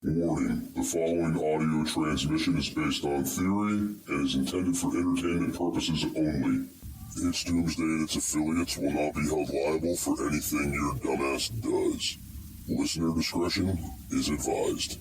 Warning, the following audio transmission is based on theory and is intended for entertainment purposes only. It's Doomsday and its affiliates will not be held liable for anything your dumbass does. Listener discretion is advised.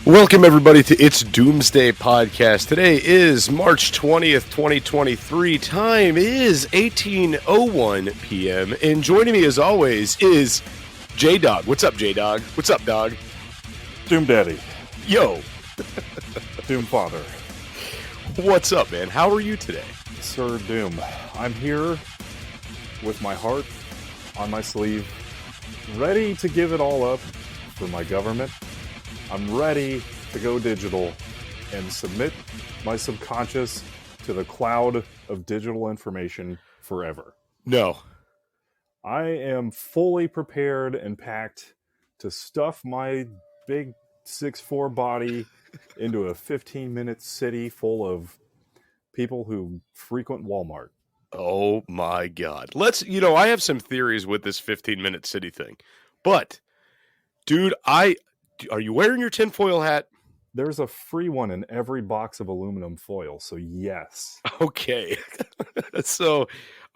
Welcome, everybody, to It's Doomsday Podcast. Today is March 20th, 2023. Time is 18:01 p.m. And joining me, as always, is J-Dog. What's up, J-Dog? What's up, dog? Doom Daddy. Yo. Doom Father. What's up, man? How are you today? Sir Doom. I'm here with my heart on my sleeve, ready to give it all up for my government. I'm ready to go digital and submit my subconscious to the cloud of digital information forever. No. I am fully prepared and packed to stuff my big 6'4" body into a 15-minute city full of people who frequent Walmart. Oh, my God. I have some theories with this 15-minute city thing. But, dude, are you wearing your tinfoil hat? There's a free one in every box of aluminum foil, so yes. Okay. So,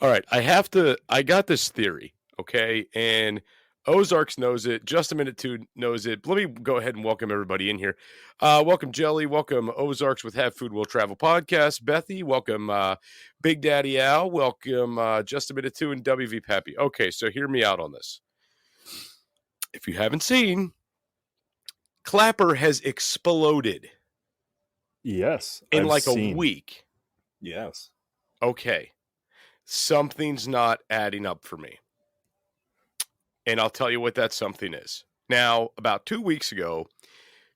all right, I got this theory, okay? And Ozarks knows it. Just a Minute 2 knows it. Let me go ahead and welcome everybody in here. Welcome, Jelly. Welcome, Ozarks with Have Food Will Travel Podcast. Bethy, welcome, Big Daddy Al. Welcome, Just a Minute 2 and WV Pappy. Okay, so hear me out on this. If you haven't seen, Clapper has exploded. Yes. In a week. Yes. Okay. Something's not adding up for me. And I'll tell you what that something is. Now, about 2 weeks ago,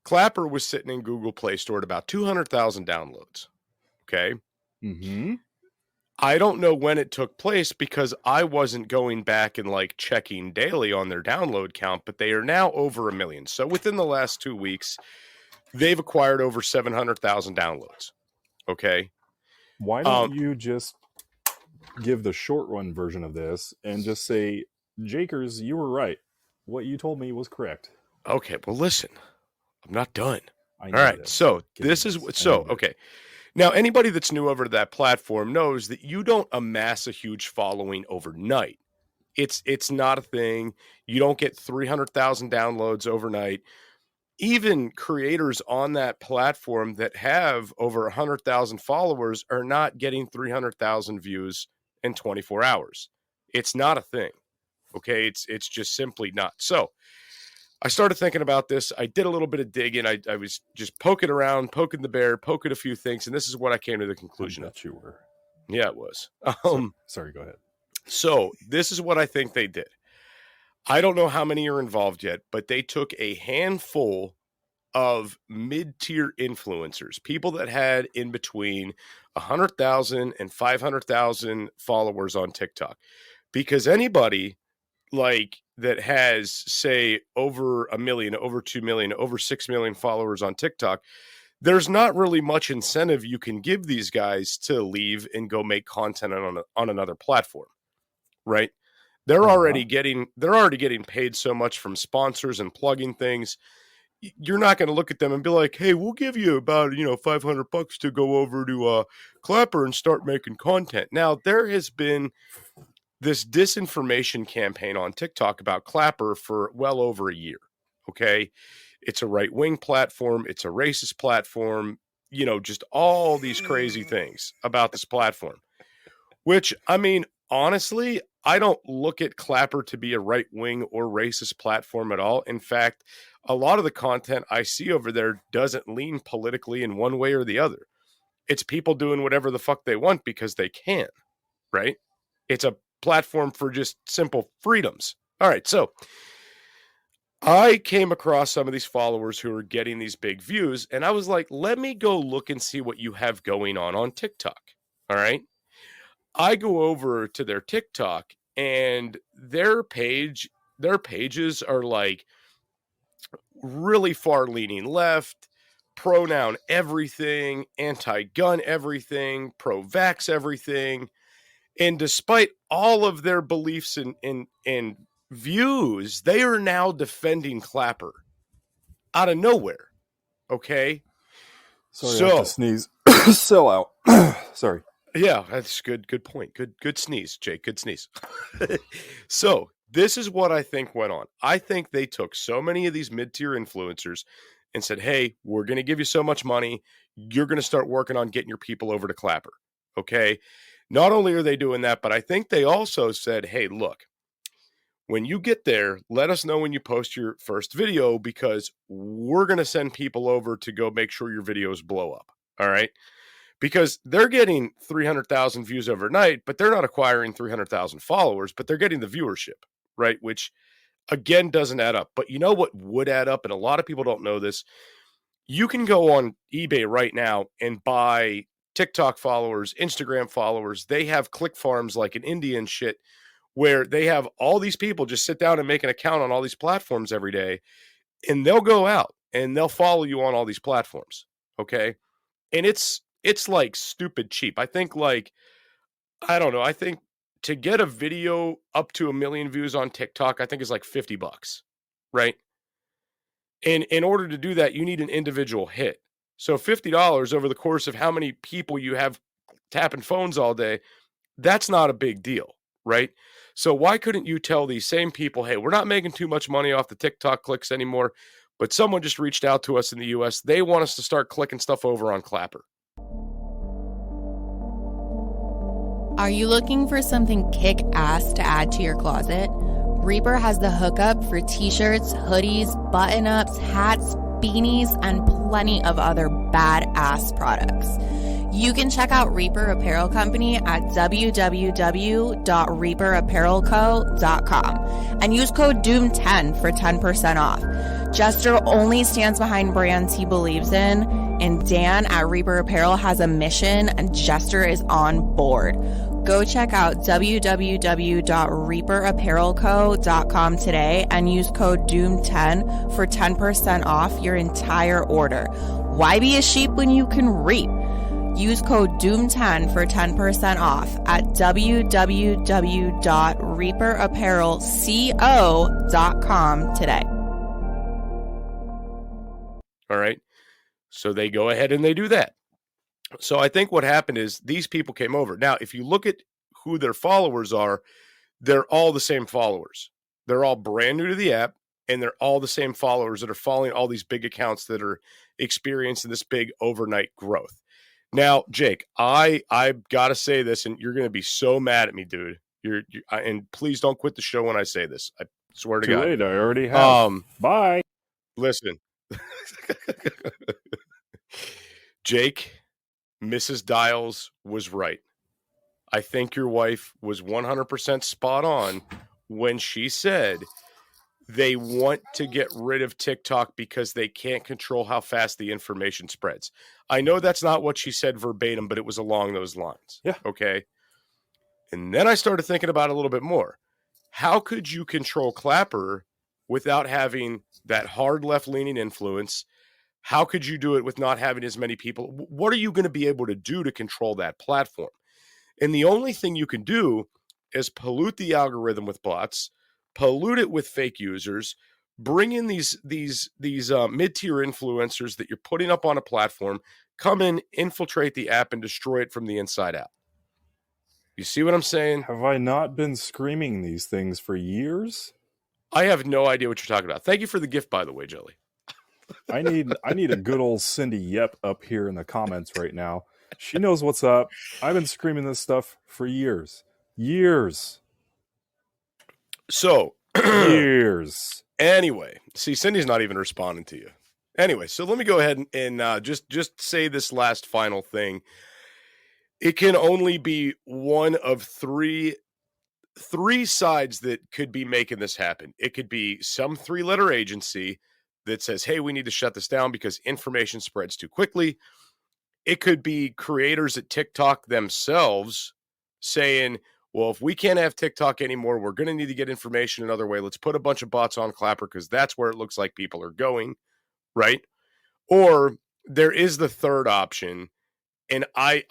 Clapper was sitting in Google Play Store at about 200,000 downloads. Okay? Mm-hmm. I don't know when it took place because I wasn't going back and checking daily on their download count, but they are now over 1 million. So within the last 2 weeks, they've acquired over 700,000 downloads. Okay. Why don't you just give the short run version of this and just say, Jakers, you were right. What you told me was correct. Okay. Well, listen, I'm not done. All right. So okay. Now, anybody that's new over to that platform knows that you don't amass a huge following overnight. It's not a thing. You don't get 300,000 downloads overnight. Even creators on that platform that have over 100,000 followers are not getting 300,000 views in 24 hours. It's not a thing. Okay, it's just simply not. So I started thinking about this. I did a little bit of digging. I was just poking around, poking the bear, poking a few things, and this is what I came to the conclusion of. You were. Yeah, it was. Sorry, go ahead. So this is what I think they did. I don't know how many are involved yet, but they took a handful of mid-tier influencers, people that had in between 100,000 and 500,000 followers on TikTok, because anybody that has, say, over 1 million, over 2 million, over 6 million followers on TikTok, there's not really much incentive you can give these guys to leave and go make content on another platform, right? They're already getting paid so much from sponsors and plugging things. You're not going to look at them and be like, hey, we'll give you about, $500 to go over to Clapper and start making content. Now, there has been this disinformation campaign on TikTok about Clapper for well over a year. Okay. It's a right-wing platform. It's a racist platform, just all these crazy things about this platform, which, honestly, I don't look at Clapper to be a right-wing or racist platform at all. In fact, a lot of the content I see over there doesn't lean politically in one way or the other. It's people doing whatever the fuck they want because they can, right? It's a platform for just simple freedoms. All right, so I came across some of these followers who are getting these big views, and I was like, let me go look and see what you have going on TikTok. All right. I go over to their TikTok, and their pages are like really far leaning left, pronoun everything, anti-gun everything, pro-vax everything. And despite all of their beliefs and views, they are now defending Clapper out of nowhere. Okay. Sorry, I have to sneeze. Sell out. Sorry. Yeah, that's good. Good point. Good sneeze, Jake. Good sneeze. So this is what I think went on. I think they took so many of these mid-tier influencers and said, hey, we're going to give you so much money. You're going to start working on getting your people over to Clapper. Okay. Not only are they doing that, but I think they also said, hey, look, when you get there, let us know when you post your first video, because we're going to send people over to go make sure your videos blow up. All right. Because they're getting 300,000 views overnight, but they're not acquiring 300,000 followers, but they're getting the viewership, right? Which, again, doesn't add up. But you know what would add up, and a lot of people don't know this? You can go on eBay right now and buy TikTok followers, Instagram followers. They have click farms like in India and shit, where they have all these people just sit down and make an account on all these platforms every day, and they'll go out and they'll follow you on all these platforms, okay? And it's like stupid cheap. I think I don't know. I think to get a video up to 1 million views on TikTok, I think is like $50, right? And in order to do that, you need an individual hit. So $50 over the course of how many people you have tapping phones all day, that's not a big deal, right? So why couldn't you tell these same people, hey, we're not making too much money off the TikTok clicks anymore, but someone just reached out to us in the US. They want us to start clicking stuff over on Clapper. Are you looking for something kick-ass to add to your closet? Reaper has the hookup for t-shirts, hoodies, button-ups, hats, beanies, and plenty of other badass products. You can check out Reaper Apparel Company at www.reaperapparelco.com and use code DOOM10 for 10% off. Jester only stands behind brands he believes in, and Dan at Reaper Apparel has a mission, and Jester is on board. Go check out www.reaperapparelco.com today and use code DOOM10 for 10% off your entire order. Why be a sheep when you can reap? Use code DOOM10 for 10% off at www.reaperapparelco.com today. All right. So they go ahead and they do that. So I think what happened is these people came over. Now, if you look at who their followers are, they're all the same followers. They're all brand new to the app, and they're all the same followers that are following all these big accounts that are experiencing this big overnight growth. Now, Jake, I've got to say this, and you're going to be so mad at me, dude. And please don't quit the show when I say this. I swear to God. Too late. I already have. Bye. Listen. Jake, Mrs. Dials was right. I think your wife was 100% spot on when she said they want to get rid of TikTok because they can't control how fast the information spreads. I know that's not what she said verbatim, but it was along those lines. Yeah. Okay. And then I started thinking about it a little bit more. How could you control Clapper without having that hard left-leaning influence? How could you do it with not having as many people? What are you going to be able to do to control that platform? And the only thing you can do is pollute the algorithm with bots, pollute it with fake users, bring in these mid-tier influencers that you're putting up on a platform, come in, infiltrate the app, and destroy it from the inside out. You see what I'm saying? Have I not been screaming these things for years? I have no idea what you're talking about. Thank you for the gift, by the way, Jelly. I need a good old Cindy Yep up here in the comments right now. She knows what's up. I've been screaming this stuff for years. So, years. Anyway, see, Cindy's not even responding to you. Anyway, so let me go ahead and just say this last final thing. It can only be one of three three sides that could be making this happen. It could be some 3-letter agency that says, hey, we need to shut this down because information spreads too quickly. It could be creators at TikTok themselves saying, well, if we can't have TikTok anymore, we're going to need to get information another way. Let's put a bunch of bots on Clapper because that's where it looks like people are going, right? Or there is the third option, and I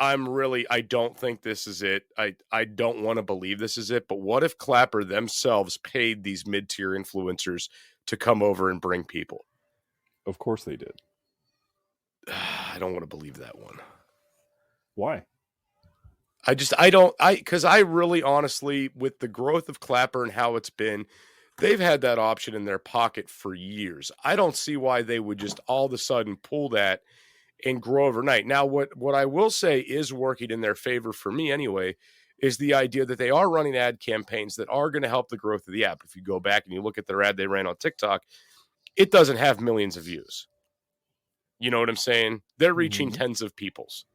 don't think this is it. I don't want to believe this is it, but what if Clapper themselves paid these mid-tier influencers to come over and bring people? Of course they did. I don't want to believe that one. Why? Because I really honestly, with the growth of Clapper and how it's been, they've had that option in their pocket for years. I don't see why they would just all of a sudden pull that and grow overnight. Now, what I will say is working in their favor for me anyway, is the idea that they are running ad campaigns that are going to help the growth of the app. If you go back and you look at their ad they ran on TikTok, it doesn't have millions of views. You know what I'm saying? They're reaching tens of peoples.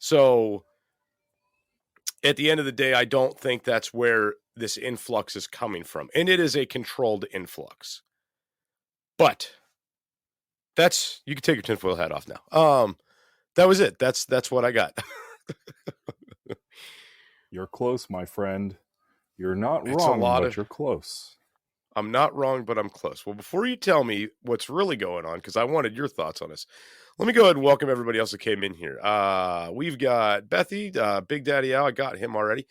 So at the end of the day, I don't think that's where this influx is coming from. And it is a controlled influx. But you can take your tinfoil hat off now. That was it. That's what I got. You're close, my friend. You're not wrong, but you're close. I'm not wrong, but I'm close. Well, before you tell me what's really going on, because I wanted your thoughts on this, let me go ahead and welcome everybody else that came in here. We've got Bethy, Big Daddy Al. I got him already.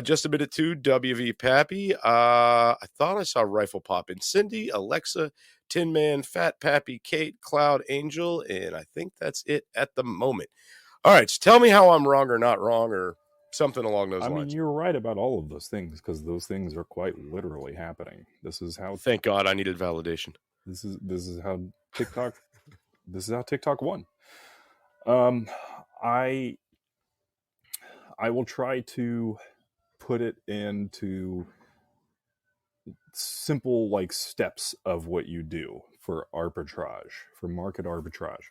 Just a minute too, WV Pappy. I thought I saw Rifle Pop in Cindy, Alexa, Tin Man, Fat Pappy, Kate, Cloud, Angel, and I think that's it at the moment. All right, so tell me how I'm wrong or not wrong or something along those lines. I mean, you're right about all of those things because those things are quite literally happening. This is how. Thank God I needed validation. This is how TikTok. This is how TikTok won. I will try to put it into simple like steps of what you do for arbitrage, for market arbitrage.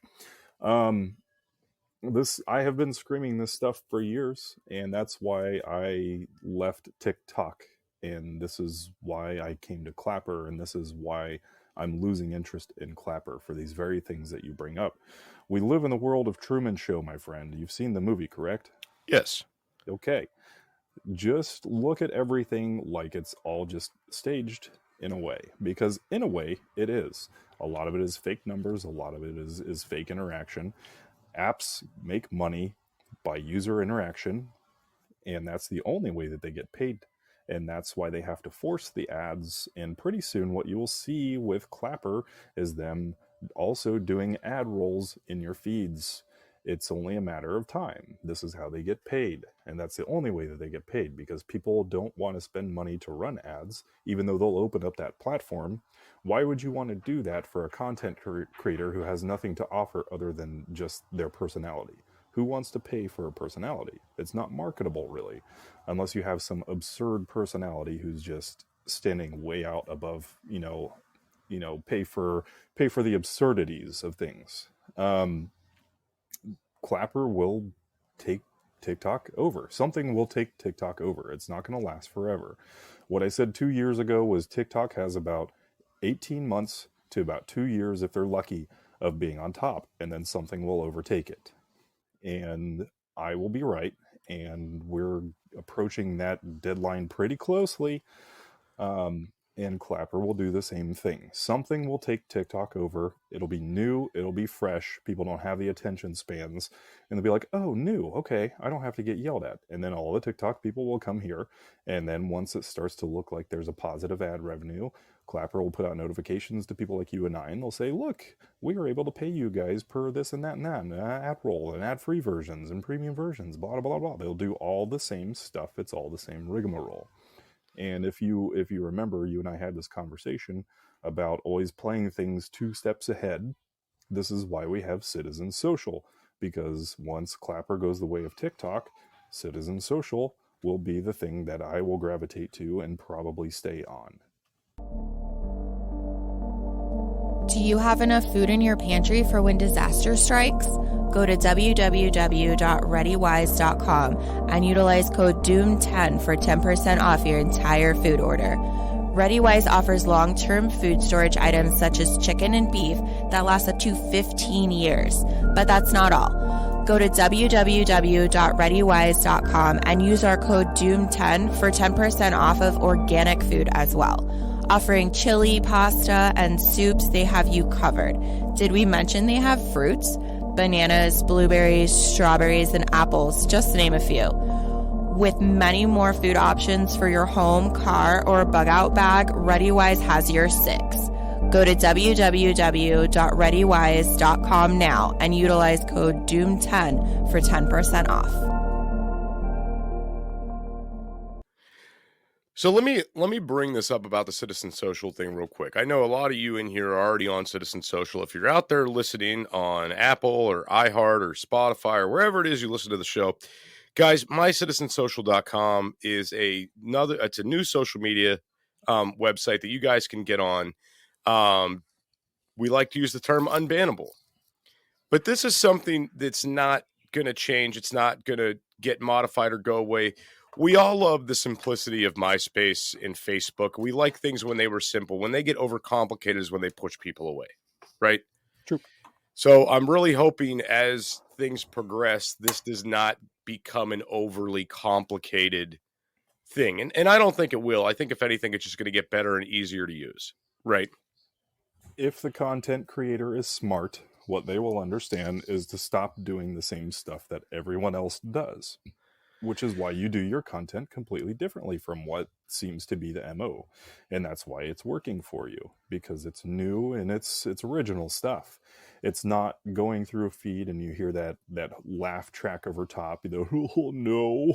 I have been screaming this stuff for years, and that's why I left TikTok, and this is why I came to Clapper, and this is why I'm losing interest in Clapper for these very things that you bring up. We live in the world of Truman Show, my friend. You've seen the movie, correct? Yes. Okay. Just look at everything like it's all just staged in a way, because in a way it is. A lot of it is fake numbers. A lot of it is fake interaction. Apps make money by user interaction, and that's the only way that they get paid. And that's why they have to force the ads. And pretty soon what you will see with Clapper is them also doing ad rolls in your feeds. It's only a matter of time. This is how they get paid. And that's the only way that they get paid, because people don't want to spend money to run ads, even though they'll open up that platform. Why would you want to do that for a content creator who has nothing to offer other than just their personality? Who wants to pay for a personality? It's not marketable, really, unless you have some absurd personality who's just standing way out above, pay for the absurdities of things. Clapper will take TikTok over. Something will take TikTok over. It's not going to last forever. What I said 2 years ago was TikTok has about 18 months to about 2 years, if they're lucky, of being on top, and then something will overtake it. And I will be right, and we're approaching that deadline pretty closely. And Clapper will do the same thing. Something will take TikTok over. It'll be new. It'll be fresh. People don't have the attention spans. And they'll be like, oh, new. Okay, I don't have to get yelled at. And then all the TikTok people will come here. And then once it starts to look like there's a positive ad revenue, Clapper will put out notifications to people like you and I. And they'll say, look, we are able to pay you guys per this and that and that. And ad roll and ad-free versions and premium versions, blah, blah, blah, blah. They'll do all the same stuff. It's all the same rigmarole. And if you remember, you and I had this conversation about always playing things 2 steps ahead. This is why we have Citizen Social, because once Clapper goes the way of TikTok, Citizen Social will be the thing that I will gravitate to and probably stay on. Do you have enough food in your pantry for when disaster strikes? Go to www.readywise.com and utilize code DOOM10 for 10% off your entire food order. ReadyWise offers long-term food storage items such as chicken and beef that last up to 15 years. But that's not all. Go to www.readywise.com and use our code DOOM10 for 10% off of organic food as well. Offering chili, pasta, and soups, they have you covered. Did we mention they have fruits? Bananas, blueberries, strawberries, and apples, just to name a few. With many more food options for your home, car, or bug-out bag, ReadyWise has your six. Go to www.readywise.com now and utilize code DOOM10 for 10% off. So let me bring this up about the Citizen Social thing real quick. I know a lot of you in here are already on Citizen Social. If you're out there listening on Apple or iHeart or Spotify or wherever it is you listen to the show, guys, mycitizensocial.com is it's a new social media website that you guys can get on. We like to use the term unbannable, but this is something that's not going to change. It's not going to get modified or go away. We all love the simplicity of MySpace and Facebook. We like things when they were simple. When they get overcomplicated is when they push people away, right? True. So I'm really hoping as things progress, this does not become an overly complicated thing. And I don't think it will. I think if anything, it's just going to get better and easier to use, right? If the content creator is smart, what they will understand is to stop doing the same stuff that everyone else does, which is why you do your content completely differently from what seems to be the MO. And that's why it's working for you, because it's new and it's original stuff. It's not going through a feed and you hear that laugh track over top, you know, oh no,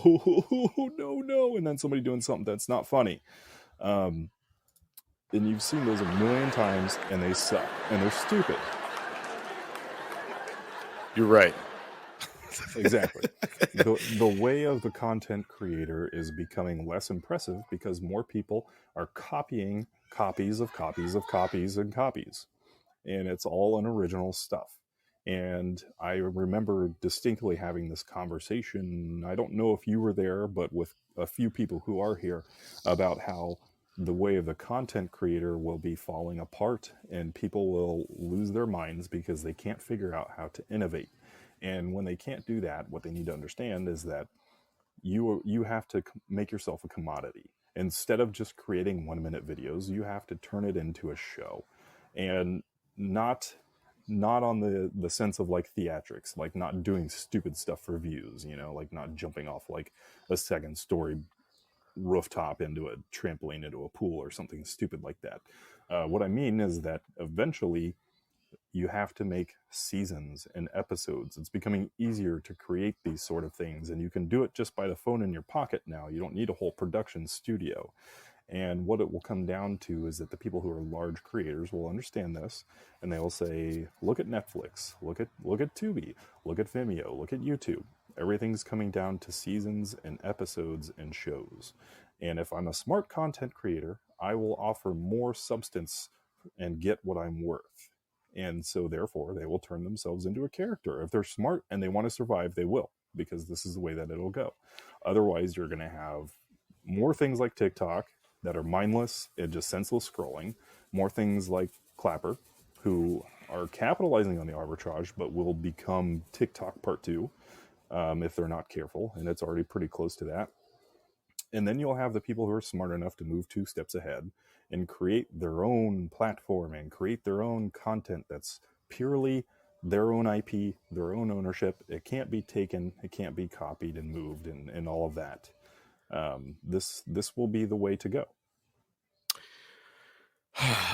no, and then somebody doing something that's not funny. And you've seen those a million times and they suck and they're stupid. You're right. Exactly. The way of the content creator is becoming less impressive because more people are copying copies of copies of copies and copies. And it's all unoriginal stuff. And I remember distinctly having this conversation, I don't know if you were there, but with a few people who are here, about how the way of the content creator will be falling apart and people will lose their minds because they can't figure out how to innovate. And when they can't do that, what they need to understand is that you have to make yourself a commodity. Instead of just creating 1-minute videos, you have to turn it into a show. And not on the sense of like theatrics, like not doing stupid stuff for views, you know, like not jumping off like a second story rooftop into a trampoline into a pool or something stupid like that. What I mean is that eventually you have to make seasons and episodes. It's becoming easier to create these sort of things, and you can do it just by the phone in your pocket now. You don't need a whole production studio. And what it will come down to is that the people who are large creators will understand this, and they will say, look at Netflix, look at Tubi, look at Vimeo, look at YouTube. Everything's coming down to seasons and episodes and shows. And if I'm a smart content creator, I will offer more substance and get what I'm worth. And so therefore they will turn themselves into a character. If they're smart and they want to survive, they will, because this is the way that it'll go. Otherwise, you're going to have more things like TikTok that are mindless and just senseless scrolling, more things like Clapper, who are capitalizing on the arbitrage, but will become TikTok part 2 if they're not careful, and it's already pretty close to that. And then you'll have the people who are smart enough to move 2 steps ahead and create their own platform and create their own content that's purely their own IP, their own ownership. It can't be taken, it can't be copied and moved and all of that. This will be the way to go.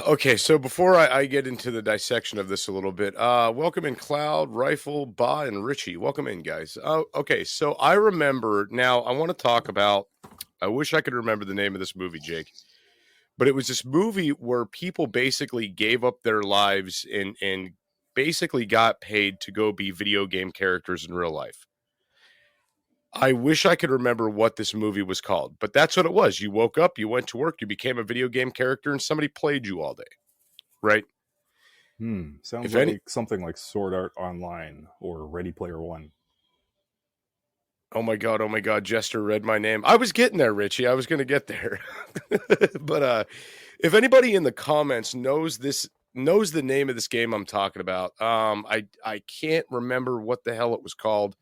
Okay, so before I get into the dissection of this a little bit, welcome in Cloud, Rifle, Ba, and Richie. Welcome in, guys. Okay, so I remember, now I want to talk about, I wish I could remember the name of this movie, Jake, but it was this movie where people basically gave up their lives and basically got paid to go be video game characters in real life. I wish I could remember what this movie was called, but that's what it was. You woke up, you went to work, you became a video game character, and somebody played you all day, right? Sounds If like any, something like Sword Art Online or Ready Player One. oh my God, Jester read my name. I was getting there, Richie. I was going to get there. But if anybody in the comments knows the name of this game I'm talking about, I can't remember what the hell it was called.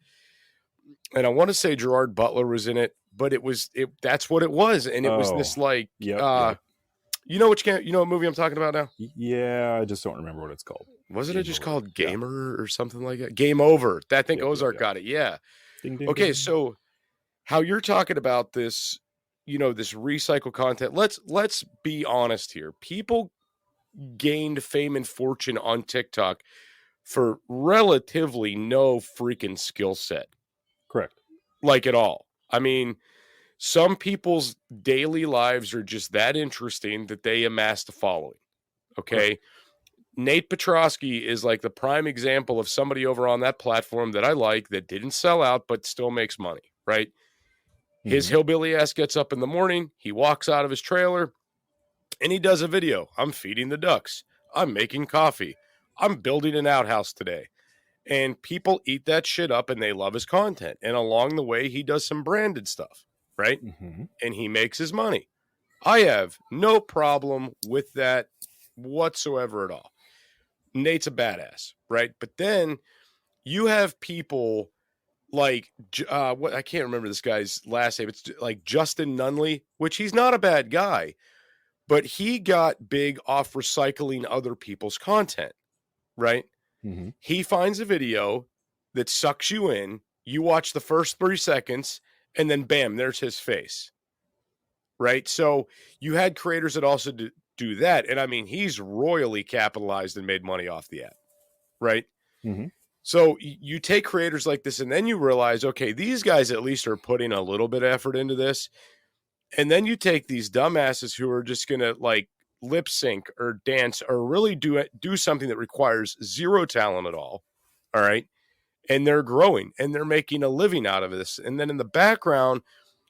And I want to say Gerard Butler was in it, but that's what it was. And it was this like, Yep. you know what movie I'm talking about now? Yeah, I just don't remember what it's called. Wasn't it just called Gamer or something like that? Game Over. I think Ozark got it. Yeah. Ding, ding, Okay, ding. so how you're talking about this, this recycle content. Let's be honest here. People gained fame and fortune on TikTok for relatively no freaking skill set. Correct. Like at all. I mean, some people's daily lives are just that interesting that they amass the following. Okay. Correct. Nate Petrosky is like the prime example of somebody over on that platform that I like that didn't sell out but still makes money, right? His hillbilly ass gets up in the morning, he walks out of his trailer, and he does a video. I'm feeding the ducks. I'm making coffee. I'm building an outhouse today. And people eat that shit up and they love his content. And along the way, he does some branded stuff, right? And he makes his money. I have no problem with that whatsoever at all. Nate's a badass, right? But then you have people like what I can't remember this guy's last name. It's like Justin Nunley, which he's not a bad guy, but he got big off recycling other people's content, right? He finds a video that sucks you in. You watch the first 3 seconds, and then bam, there's his face, right? So you had creators that also do that, and I mean, he's royally capitalized and made money off the app, right? So you take creators like this, and then you realize, okay, these guys at least are putting a little bit of effort into this, and then you take these dumbasses who are just gonna like lip sync or dance or really do something that requires zero talent at all right, and they're growing and they're making a living out of this. And then in the background,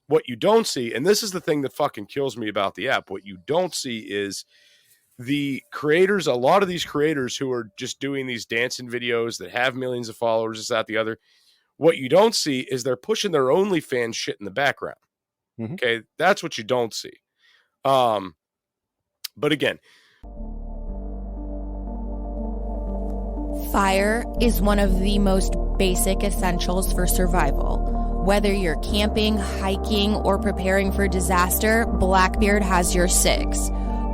what you don't see, and this is the thing that fucking kills me about the app, what you don't see is the creators, a lot of these creators who are just doing these dancing videos that have millions of followers, this, that, the other, what you don't see is they're pushing their OnlyFans shit in the background. Okay, that's what you don't see. But again, fire is one of the most basic essentials for survival. Whether you're camping, hiking, or preparing for disaster, Blackbeard has your six.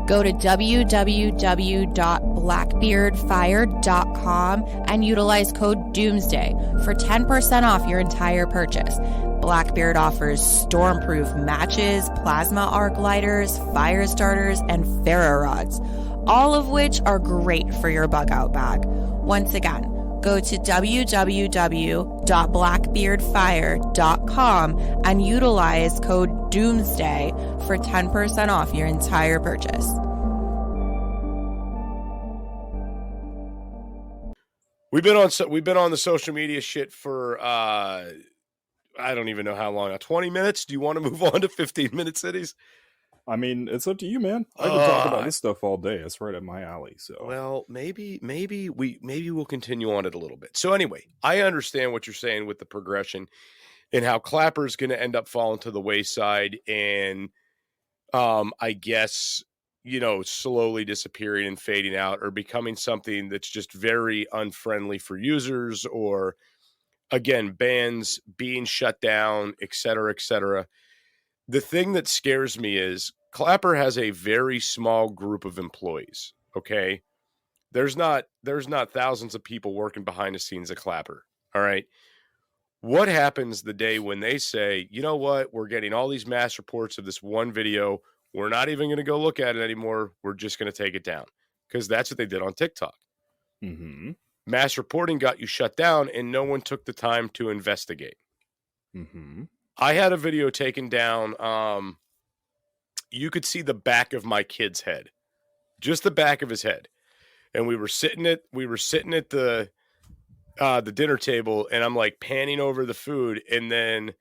Go to www.blackbeardfire.com and utilize code DOOMSDAY for 10% off your entire purchase. Blackbeard offers stormproof matches, plasma arc lighters, fire starters, and ferro rods, all of which are great for your bug out bag. Once again, go to www.blackbeardfire.com and utilize code DOOMSDAY for 10% off your entire purchase. We've been on the social media shit for I don't even know how long. 20 minutes? Do you want to move on to 15-minute cities? I mean, it's up to you, man. I can talk about this stuff all day. It's right up my alley. So, well, maybe we'll continue on it a little bit. So anyway, I understand what you're saying with the progression and how Clapper's going to end up falling to the wayside and I guess, slowly disappearing and fading out or becoming something that's just very unfriendly for users, or again, bans being shut down, et cetera, et cetera. The thing that scares me is Clapper has a very small group of employees. Okay. There's not thousands of people working behind the scenes at Clapper. All right. What happens the day when they say, you know what, we're getting all these mass reports of this one video. We're not even going to go look at it anymore. We're just going to take it down. Because that's what they did on TikTok. Mass reporting got you shut down and no one took the time to investigate. I had a video taken down. You could see the back of my kid's head, just the back of his head. And we were sitting at the dinner table, and I'm like panning over the food. And then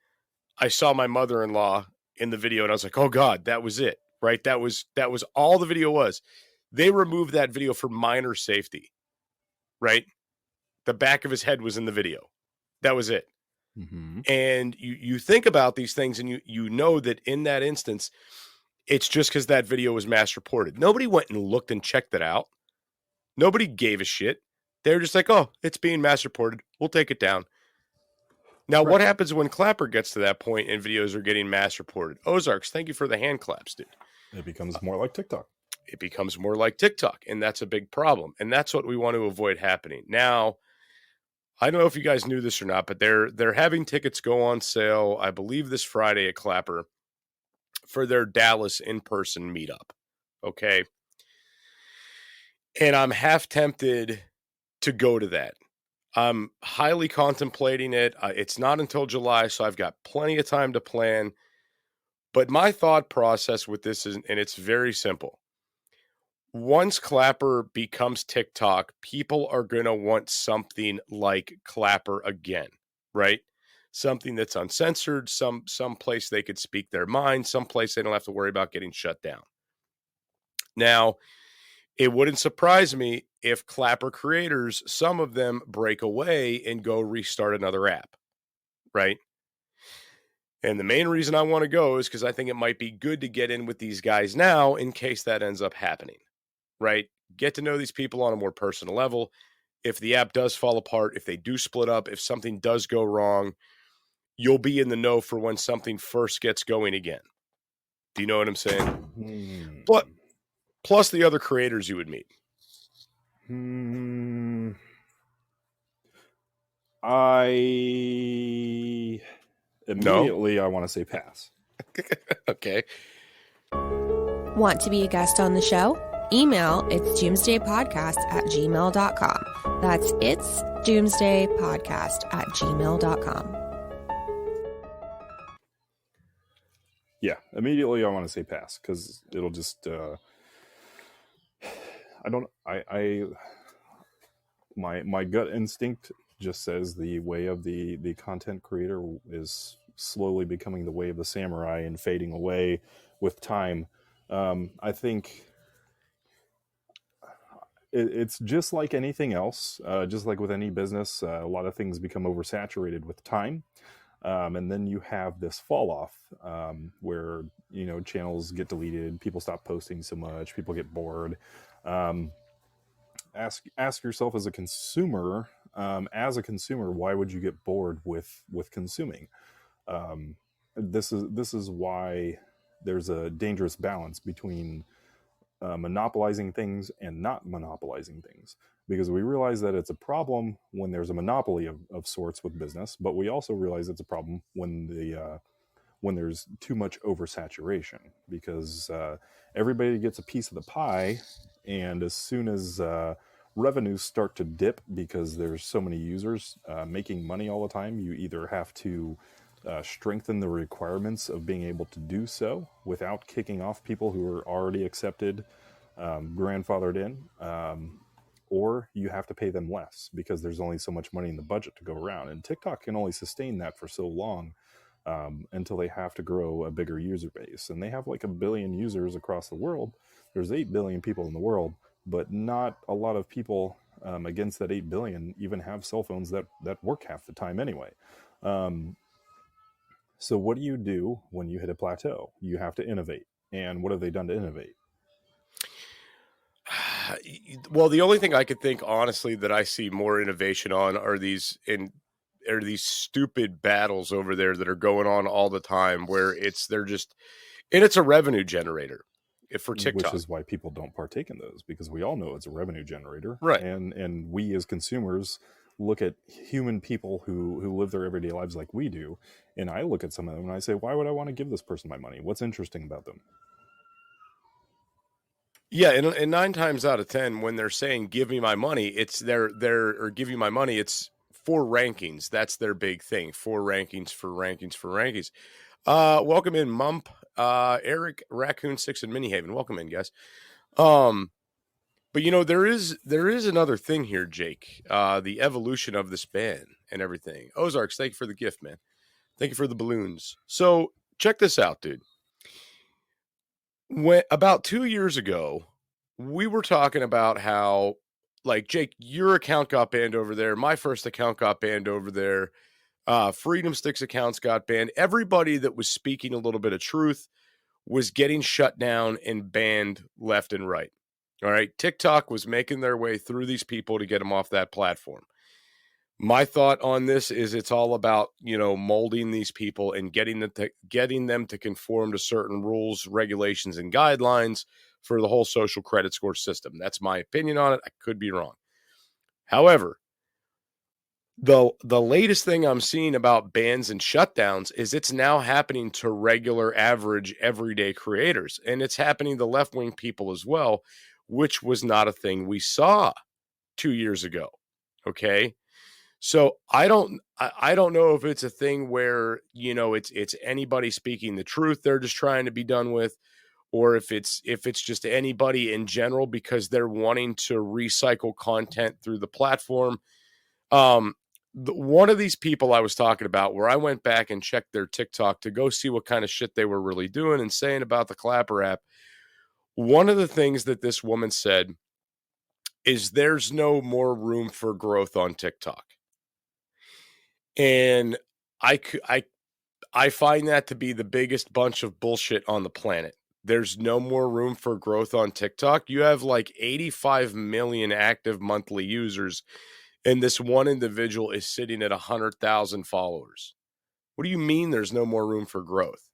I saw my mother-in-law in the video, and I was like, oh God, that was it, right? That was all the video was. They removed that video for minor safety. right? The back of his head was in the video. That was it. Mm-hmm. And you think about these things and you know that in that instance, it's just because that video was mass reported. Nobody went and looked and checked it out. Nobody gave a shit. They were just like, oh, it's being mass reported. We'll take it down. Now, what happens when Clapper gets to that point and videos are getting mass reported? Ozarks, thank you for the hand claps, dude. It becomes more like TikTok. It becomes more like TikTok, and that's a big problem. And that's what we want to avoid happening. Now, I don't know if you guys knew this or not, but they're having tickets go on sale, I believe this Friday at Clapper for their Dallas in-person meetup. Okay. And I'm half tempted to go to that. I'm highly contemplating it. It's not until July, so I've got plenty of time to plan. But my thought process with this is, and it's very simple. Once Clapper becomes TikTok, people are going to want something like Clapper again, right? Something that's uncensored, some place they could speak their mind, some place they don't have to worry about getting shut down. Now, it wouldn't surprise me if Clapper creators, some of them break away and go restart another app, right? And the main reason I want to go is because I think it might be good to get in with these guys now in case that ends up happening, right? Get to know these people on a more personal level. If the app does fall apart, if they do split up, if something does go wrong, you'll be in the know for when something first gets going again. Do you know what I'm saying? But plus the other creators you would meet. I want to say pass. Okay. Want to be a guest on the show? Email itsdoomsdaypodcast@gmail.com. That's itsdoomsdaypodcast@gmail.com. Yeah, immediately I want to say pass because it'll just my gut instinct just says the way of the content creator is slowly becoming the way of the samurai and fading away with time. I think it's just like anything else, just like with any business, a lot of things become oversaturated with time. And then you have this fall off where, channels get deleted, people stop posting so much, people get bored. Ask yourself as a consumer, why would you get bored with consuming? This is why there's a dangerous balance between monopolizing things and not monopolizing things, because we realize that it's a problem when there's a monopoly of sorts with business, but we also realize it's a problem when there's too much oversaturation, because everybody gets a piece of the pie, and as soon as revenues start to dip because there's so many users making money all the time, you either have to strengthen the requirements of being able to do so without kicking off people who are already accepted, grandfathered in, or you have to pay them less because there's only so much money in the budget to go around. And TikTok can only sustain that for so long until they have to grow a bigger user base. And they have like 1 billion users across the world. There's 8 billion people in the world, but not a lot of people against that 8 billion even have cell phones that work half the time anyway. So what do you do when you hit a plateau? You have to innovate. And what have they done to innovate? Well, the only thing I could think, honestly, that I see more innovation on are these stupid battles over there that are going on all the time, where it's a revenue generator for TikTok. Which is why people don't partake in those, because we all know it's a revenue generator. Right. And we as consumers look at human people who live their everyday lives like we do. And I look at some of them and I say, why would I want to give this person my money? What's interesting about them? Yeah, and 9 times out of 10, when they're saying "give me my money," it's or "give you my money," it's for rankings. That's their big thing. For rankings, for rankings, for rankings. Welcome in, Mump, Eric, Raccoon 6, and Minihaven. Welcome in, guys. But there is another thing here, Jake. The evolution of this band and everything. Ozarks, thank you for the gift, man. Thank you for the balloons. So check this out, dude. When about 2 years ago, we were talking about how like, Jake, your account got banned over there. My first account got banned over there. Freedom Sticks accounts got banned. Everybody that was speaking a little bit of truth was getting shut down and banned left and right. All right. TikTok was making their way through these people to get them off that platform. My thought on this is it's all about, molding these people and getting them to conform to certain rules, regulations, and guidelines for the whole social credit score system. That's my opinion on it. I could be wrong. However, the latest thing I'm seeing about bans and shutdowns is it's now happening to regular, average, everyday creators. And it's happening to left-wing people as well, which was not a thing we saw 2 years ago. Okay. So I don't know if it's a thing where, it's anybody speaking the truth they're just trying to be done with, or if it's just anybody in general because they're wanting to recycle content through the platform. One of these people I was talking about, where I went back and checked their TikTok to go see what kind of shit they were really doing and saying about the Clapper app. One of the things that this woman said is there's no more room for growth on TikTok. And I find that to be the biggest bunch of bullshit on the planet. There's no more room for growth on TikTok. You have like 85 million active monthly users, and this one individual is sitting at 100,000 followers. What do you mean there's no more room for growth?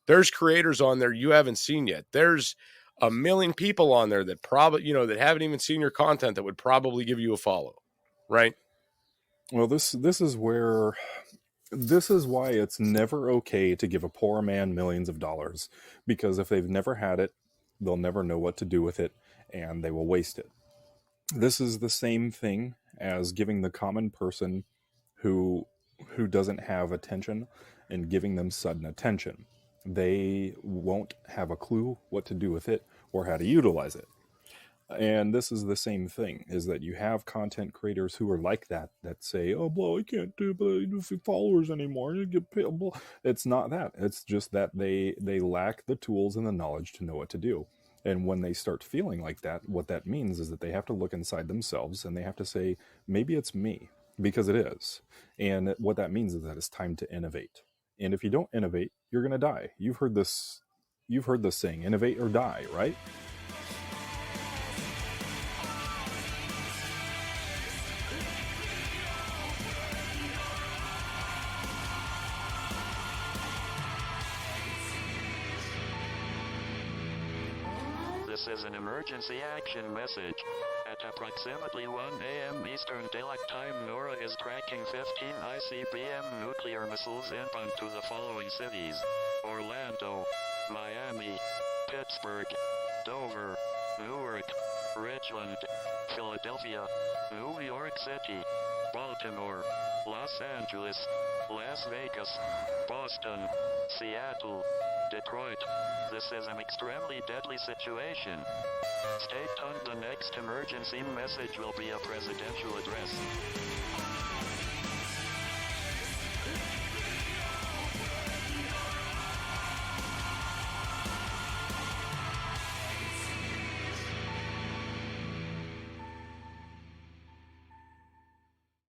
There's creators on there you haven't seen yet. There's a million people on there that probably, that haven't even seen your content that would probably give you a follow, right? Well, this is why it's never okay to give a poor man millions of dollars, because if they've never had it, they'll never know what to do with it, and they will waste it. This is the same thing as giving the common person who doesn't have attention and giving them sudden attention. They won't have a clue what to do with it or how to utilize it. And this is the same thing, is that you have content creators who are like that say, oh, blah, I can't do followers anymore. You get paid, blah. It's not that. It's just that they lack the tools and the knowledge to know what to do. And when they start feeling like that, what that means is that they have to look inside themselves and they have to say, maybe it's me, because it is. And what that means is that it's time to innovate. And if you don't innovate, you're going to die. You've heard this saying, innovate or die, right? This is an emergency action message. At approximately 1 a.m. Eastern Daylight Time, NORAD is tracking 15 ICBM nuclear missiles inbound to the following cities: Orlando, Miami, Pittsburgh, Dover, Newark, Richland, Philadelphia, New York City, Baltimore, Los Angeles, Las Vegas, Boston, Seattle, Detroit. This is an extremely deadly situation. Stay tuned. The next emergency message will be a presidential address.